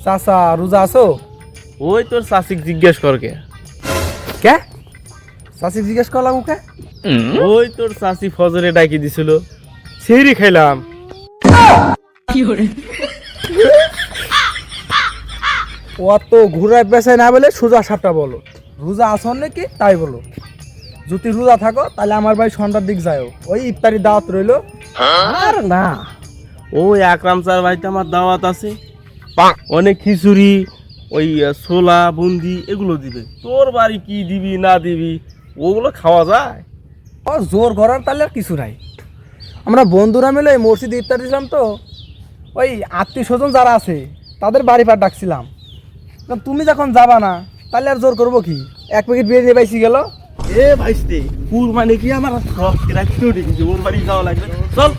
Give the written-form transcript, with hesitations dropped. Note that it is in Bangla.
চাচা রোজা আছো? ওই তোর চাষিক জিজ্ঞেস করকে। কে চাচি জিজ্ঞেস করলাম ওকে? ওই তোর চাষি ফজরে ডাকি দিছিল। সেহরি খাইলাম। ও তো ঘুরায় পেছায় না বলে সোজা সাপটা বলো, রোজা আসন নাকি তাই বলো। যদি রোজা থাকো তাহলে আমার ভাই সন্ধ্যার দিক যায়, ওই ইফতারি দাওয়াত রইলো। আর না, ওই আকরাম স্যার বাড়িতে আমার দাওয়াত আছে, অনেক খিচুড়ি, ওই ছোলা বুন্দি এগুলো দিবে। তোর বাড়ি কি দিবি না দিবি ওগুলো খাওয়া যায়? ও জোর করার তাহলে আর কিছু নাই। আমরা বন্ধুরা মিলে ওই মসজিদে ইফতার দিয়েছিলাম তো, ওই আত্মীয় স্বজন যারা আছে তাদের বাড়ি পার ডাকছিলাম। না, তুমি যখন যাবা না তাহলে আর জোর করবো কি? এক প্যাকেট বিরিয়ানি পাইছি গেল। এ ভাইস্তে পুর মানে কি আমার সব রাখতেও দেখেছি, ওর বাড়ি যাওয়া লাগবে, চল।